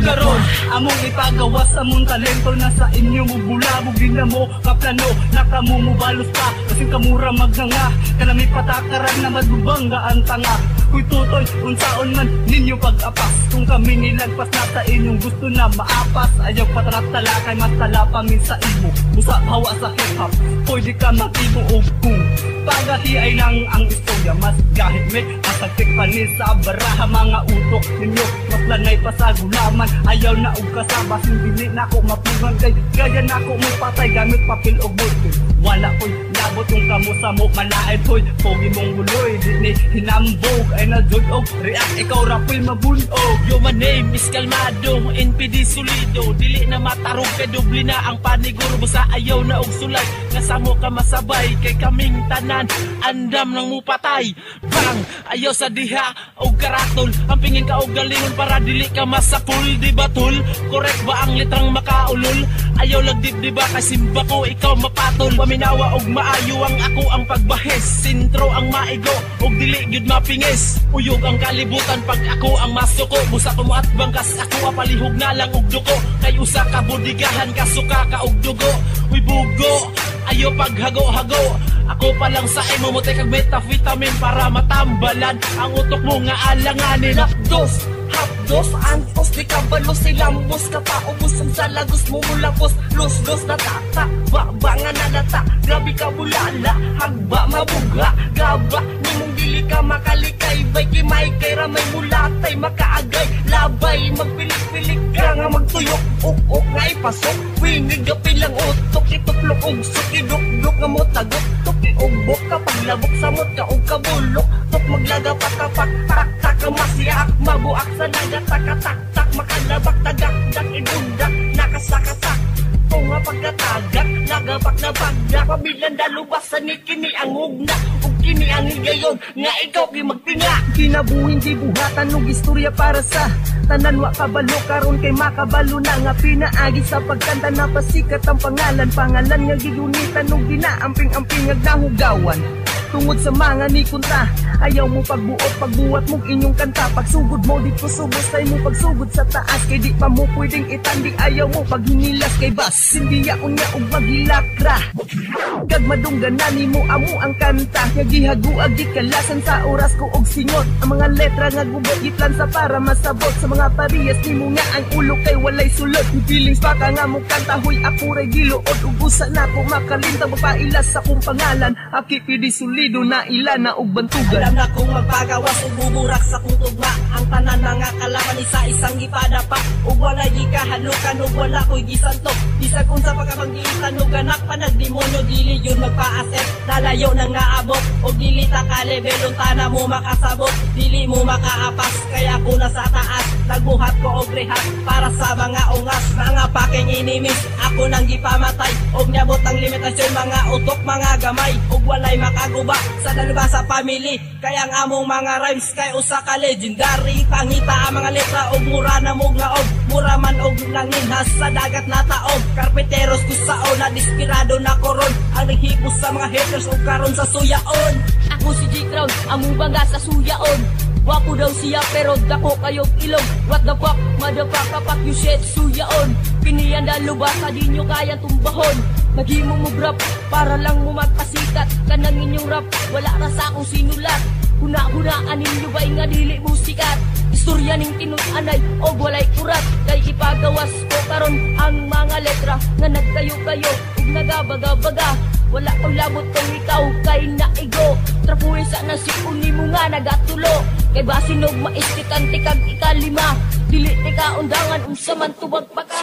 Karon, among ipagawas among talento na sa inyo mo bulabog din na mo kaplano, nakamumubalos pa kasing kamura magnanga kanami patakaran na madubangga ang tanga. Kuy tutoy, unsaon man ninyo pag-apas kung kami nilagpas na sa inyong gusto na maapas. Ayaw patratala kay mas tala pa min sa imo busa hawa sa hip-hop, pwede ka mag-ibo og kung pagahi ay lang ang istorya. Mas gahit me, masagtik pa ni sa baraha mga utok ninyo. Mas lanay pa sa gulaman, ayaw na og kasabas. Hindi na ako mapungan kay gaya na ako mo patay gamit papel o bulto. Wala ko'y labot kung kamo sa mo malaay ko'y pogi mong guloy. Di ni hinambog ay na-joy og react ikaw rapoy mabunog. Yo, my name is Kalmado, NPD solido. Dili na matarong kay doble na ang paniguro. Busa ayaw na og sulay, nasamo ka masabay kay kaming tanan andam nang mupatay. Bang! Ayaw sa diha og karatol, ang pingin ka og galingon para dili ka masapul. Di ba tol? Correct ba ang litrang makaulol? Ayaw lagdib di ba kasimba ko ikaw mapatol. Paminawa og maayo ang ako ang pagbahes, sintro ang maigo og dili gyud mapingis. Uyog ang kalibutan pag ako ang masuko. Busa ko mo at bangkas ako apalihog na lang og duko. Kay usa ka budigahan kasuka ka og dugo. Uy bugo, ayo paghago-hago. Ako pa lang sa imo mo kag metavitamin para matambalan ang utok mo nga alanganin. Hapdos, antos, di ka balos, silambos ka pa, ubos ang salagos mo mulapos, los na tata, ba nga nalata, grabe ka bulala, hagba mabuga, gaba, nimong dili ka makalikay, bay kimay kay ramay mulatay, makaagay, labay, magpilik-pilik ka nga magtuyok, uk nga ipasok, winig ka pilang utok, ituklok og sukidok-dok nga mo tagot, tuki-ugbok ka, paglabok samot ka og kabulok, tok maglaga patapak, tak-tak ka masiyak, mabuak sa nagatatak-tak, makalabak tagak-dak, idundak, nakasakasak, o nga pagkatagak, nagabak na bagdak, pabilan dalubasan ni kini ang ugna, ug kini ang higayon, nga ikaw ki magtinga. Kinabuhin di buhatan og istorya para sa tanan wa kabalo karon kay makabalo na nga pinaagi sa pagkanta na pasikat ang pangalan nga gigunitan og ginaamping-amping nga nahugawan. Tungod sa mga ni kunta, ayaw mo pagbuot mo inyong kanta. Pagsugod mo dito subos tay mo pagsugod sa taas, kay di pa mo pwedeng itandi. Ayaw mo paghinilas kay bas, hindi yaon nga og maghilakra. Kag madungganan nimo amo ang kanta, nga gihaguag gikalasan sa oras ko og singot. Ang mga letra nga gubot giplan sa para masabot sa mga parehas nimo nga ang ulo kay walay sulod. Feelings pa ka nga mo kanta, huy ako ray giluod ug usa na ko makalintang magpailas sa kong pangalan. Akipidi solido na ilan na og bantugan. Alam na kong magpagawas ug buburak sa kong tugma, ang tanan nga kalaman isa-isang gipadapa, ug wala gikahalukan ug wala ko'y gisantok. Bisag unsa pagkapanggitan ug anak pa nagdemonyo, dili yun magpa-asset, nalayo nang naabot ug dili ta ka levelon tana mo makasabot, dili mo makaapas kaya ako na sa taas. Nagbuhat ko og rehat para sa mga ungas, mga paking inimis ako nang gipamatay, ug niabot ang limitasyon mga utok mga gamay, ug walay makaguba sa dalubhasa family. Kaya ang among mga rhymes kay usa ka legendary, pangita ang mga letra og mura na mo ngaog, mura man og nanginhas sa dagat na taog. Karpinteros kusaon na dispirado na koron, ang naghipos sa mga haters og karon sa suyaon. Ako si J-Crown, among bangga sa suyaon. Wapo daw siya pero dako kayong ilog. What the fuck, motherfucker, fuck you shit, suyaon. Piniyanda lubasa, di nyo kayang tumbahon. Naghimo mo rap para lang mo magpasikat. Kanang inyong rap, wala ra sa akong sinulat. Huna-hunaan ninyo ba'y nga dili mo sikat. Istorya ning tinun-anay o walay kurat. Kay ipagawas ko karon ang mga letra nga nagkayo-kayo ug nagabaga-baga. Wala kang labot kung ikaw kay naigo. Trapuisa na si uni mo nga nagatulo. Kay basinog maistikan tikag ikalima. Dili tika undangan unsa man tubag pa ka.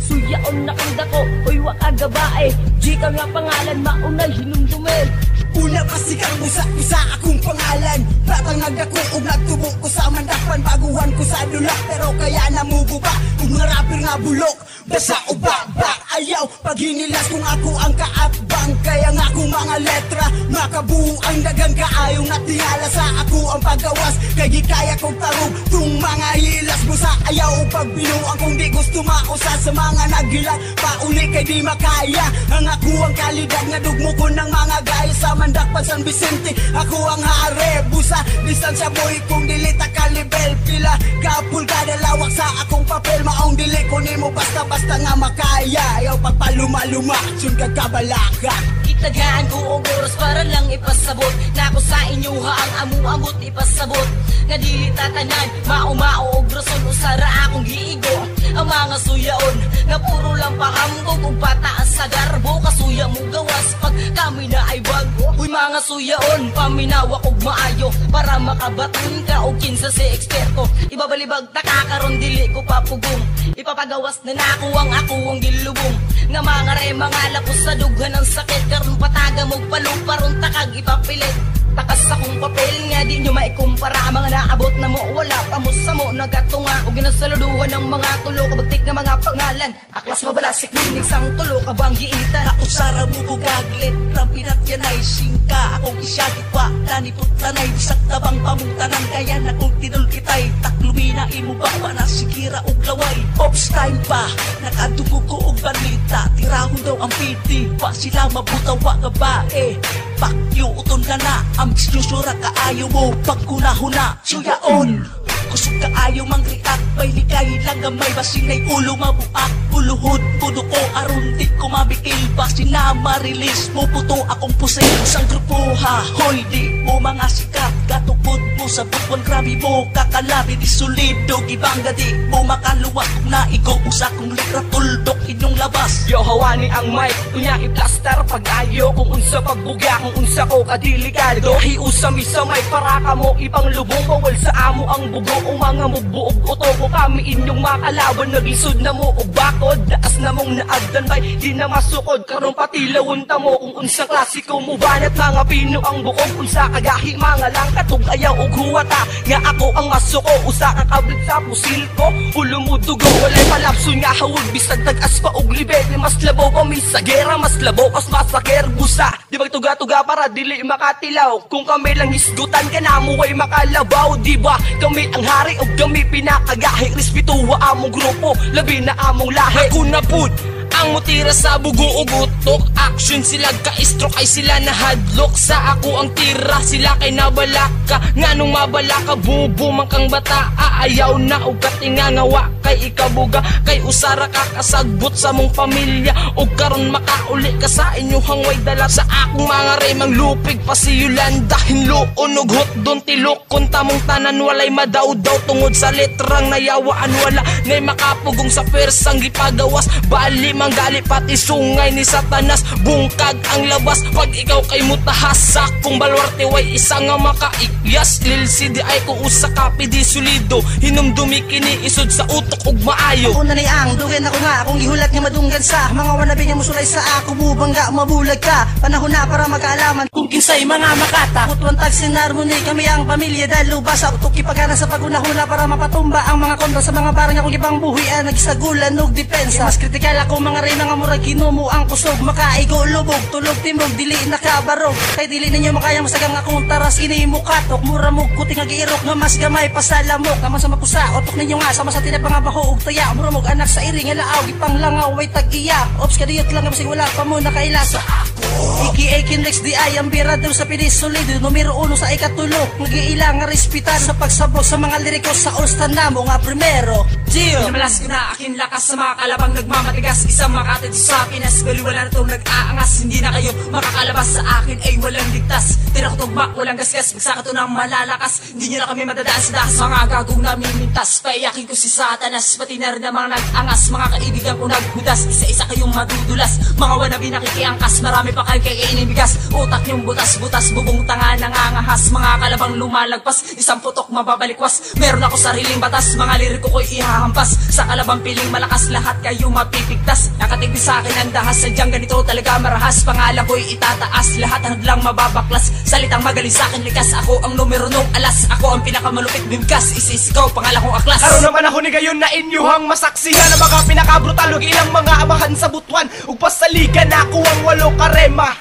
Suyaon na ang dako, oy waka gabae. G ka nga pangalan, maunay hinumdumel. Una pasikang usa akong pangalan. Batang nagdako ug nagtubok ko sa mandapan. Baguhan ko sa dula pero kaya namugo pa. Ug nga rapper nga bulok, basa o bakbak. Ayaw pag hinilas kung ako ang kaatbang. Kay ang akong mga letra makabuo ang dagang kaayong natingala sa ako ang paggawas. Kay gikaya kong tarong tung mga hilas mo sa ayaw o pagbinuang kung di gusto mausa sa mga nagilang pauli kay di makaya. Ang ako ang kalidad nga dugmo ko ng mga gaya sa Mandakpan San Vicente. Ako ang hare busa distansya boy kung dilita kalibel pila kapul kada lawak sa akong papel maong dili ko nimo basta-basta nga makaya. Ayaw pagpaluma-luma sun kagkabalaka. Itagaan ko og oras para lang ipasabot na ako sa inyo ha ang amu-amot ipasabot nga dili tatanan mao-mao og rason usara akong giigo ang mga suyaon nga puro lang pahambog ug pataas sa garbo kasuya mo gawas pag kami na ay bago. Uy mga suyaon paminawa og maayo para makabaton ka og kinsa si eksperto ibabalibag takakaron dili ko papugong ipapagawas na nako ang akong gilubong nga mga mga lapos sa dughan ng sakit karon pataga mo palumparon takag ipapilit takas akong papel nga di nyo maikumpara mga naabot na mo wala pa mo sa mo nagatunga o ginasaluduhan ng mga tulo kabagtik na mga pangalan aklas mabalasik ninig sang tulo kabang giita Ako sara mo bugaglit rampinat yan ay singka akong isyagit pa nanipot tanay sa tabang pamuntanan kaya na kung tinul kitay taklumina imo ba na sikira og laway ops time pa nakadugo ko og balita tirahon daw ang piti pa sila mabutawa nga bae pakyo uton ka na ang bisyusura kaayo mo pagkunahuna suyaon kusog kaayo mang react may likay lang gamay basin ay ulo mabuak uluhod puno ko aron di ko mabikil basin na marilis mo puto akong pusay sang grupo ha hoy di mo mga sikat katupod mo sa bukwan grabe mo kakalabi di solido gibangga di mo makaluwak na igo usa kong letra tuldok inyong labas Yo hawani ang mic unya i-plaster pag ayo kung unsa pagbuga kung unsa ko kadelikado hiusa mi sa mic para kamo ipang lubong bawal sa amo ang bugo o mga mubuog otobo kami inyong makalaban nagisod na mo og bakod daas na mong naagdan bay di na masukod karon patilawon ta mo kung unsa klasiko mo banat mga pino ang bukog unsa kagahi mga lang katug ayaw og huwata nga ako ang masuko usa ka kablit sa pusil ko ulo mo dugo walay palapson nga hawag bisag tag-as pa og libet mas labaw pa mi sa gera mas labaw as masaker busa di ba tuga-tuga para dili makatilaw kung kami lang hisgutan ka na mo ay makalabaw di ba kami ang hari og kami pinakagahi respetuwa among grupo labi na among lahi ako na pud ang mutira sa bugo ug utok action sila ka-stroke ay sila nahadlok sa ako ang tira sila kay nabalaka nganong mabalaka bubumang kang bata ayaw na og katingangawa kay ikabuga kay usara ka kasagbot sa mong pamilya ug karon makauli ka sa inyong way dala sa akong mga remang lupig pasiyulan dahin luon ug hotdon tilok kun tamong tanan walay madaw-daw tungod sa letrang nayawaan wala nay makapugong sa persang gipagawas bali manggali pati sungay ni Satanas bungkag ang labas pag ikaw kay mutahas sakong balwarte way isa nga makaikyas lilsi di ay ko usa kapi di solido hinumdumi kini isod sa utok ug maayo Ako na ni ang dugen ako nga akong gihulat nga madunggan sa mga wanabi nga musulay sa ako bubangga mabulag ka panahon na para magkaalaman kung kinsay mga makata Kutuan tag sinarmoni kami ang pamilya dahil lubas sa utok ipagana sa pagunahuna para mapatumba ang mga kontra sa mga parang akong ibang buhian nagsagulan og depensa mas kritikal ako mga rin nga murag ginumo ang kusog makaigo lubog tulog timog dili nakabarog kay dili ninyo makayang masagang akong taras ini mukatok mura mo kuting nga giirok nga mas gamay pasalamok naman sa mapusa utok ninyo nga sama sa tinapangabako og taya mura mo anak sa iring alaaw gipanglangaw way tag-iya ops kadiyot lang kasi wala pa mo nakailasa Iki-Akin next di ay ang birador sa pinisolido numero 1 sa ikatulo magiilang nga respetar sa pagsabog sa mga liriko sa all-star namo nga primero Pinamalas ko na akin lakas sa mga kalabang nagmamatigas isang makatid sa Pinas baliwala na itong nag-aangas hindi na kayo makakalabas sa akin ay walang ligtas tira ko tugmak walang gasgas magsaka to ng malalakas hindi nyo na kami madadaan sa dahas mga gagong namimintas paiyakin ko si Satanas pati na rin ang mga nag-angas mga kaibigan ko nagbudas isa-isa kayong madudulas mga wanabi nakikiangkas marami pa kayo kainin bigas utak nyong butas-butas bubong tanga nangangahas mga kalabang lumalagpas isang putok mababalikwas meron ako sariling batas mga liriko ko'y ihahampas Sa kalabang piling malakas lahat kayo mapipigtas. Nakatigil sa akin ang dahas, sadyang ganito talaga marahas. Pangalan ko'y itataas, lahat hadlang mababaklas. Salitang magaling sa akin likas, ako ang numero nung alas. Ako ang pinakamalupit bimkas, isisigaw pangalan kong aklas. Karon naman ako ni gayon na inyuhang masaksihan ang mga pinakabrutal ug ilang mga amahan sa butuan. Ug pasaligan ako ang 8 karema.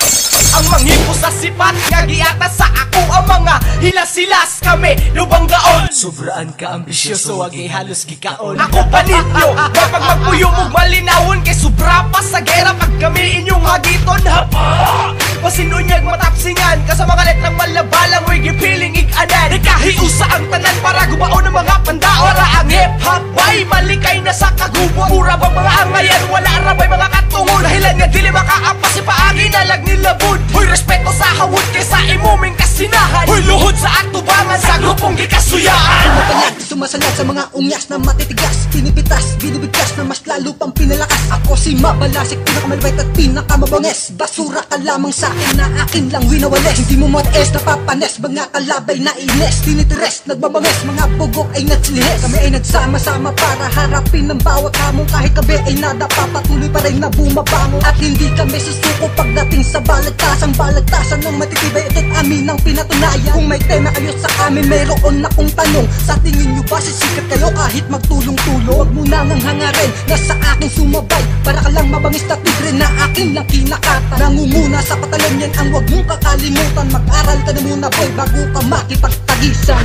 Ang manghipo sa sipat nga giata sa ako ang mga hilas-hilas kami lubang gaon. Sobraan ka ambisyoso, wag halos gikaon. Ako pa ninyo, kapag magpuyong ug malinawon kay sobra pa sa gera pag kami inyong hagiton hapa. Pasinunyag matapsingan ka sa mga letrang malabalang way gipiling ig-anan. Ikahiusa ang tanan para gubaon ang mga pandaon. Para ang hip-hop bay malikay na sa kagubot. Mura bang mga angayan, wala rabay mga katungod. Dahilan nga dili makaapa si paagi nalag nilabod. Hoy respeto sa hawod kaysa imuming kasinahan. Hoy luhod sa atubangan sa grupong gikasuyaan. Mapanyag, sumasalat sa mga ungyas na matitigas. Pinipitas, binibigkas na mas lalo pang pinalakas. Ako si Mabalasik, pinakamalibait at pinakamabanges. Basura ka lamang sa akin na akin lang winawales. Hindi mo mataes, napapanes, mga kalabay na ines. Tinitires, nagbabanges, mga bugok ay natsilihes. Kami ay nagsama-sama para harapin ang bawat hamon. Kahit kabi ay nadapa, patuloy pa rin na bumabango. At hindi kami susuko pagdating sa balagtasan. Balagtasan ng matitibay, ito't amin ang pinatunayan. Kung may tema kayo sa amin, mayroon akong tanong. Sa tingin nyo ba sisikat kayo kahit magtulong-tulong? Huwag mo nang hangarin na sa akin sumabay. Para ka lang mabangis na tigre na akin lang kinakata. Nangunguna sa patalan yan ang huwag mong kakalimutan. Mag-aral ka na muna boy bago ka makipagtagisan.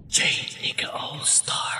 J. Nigga All-Star.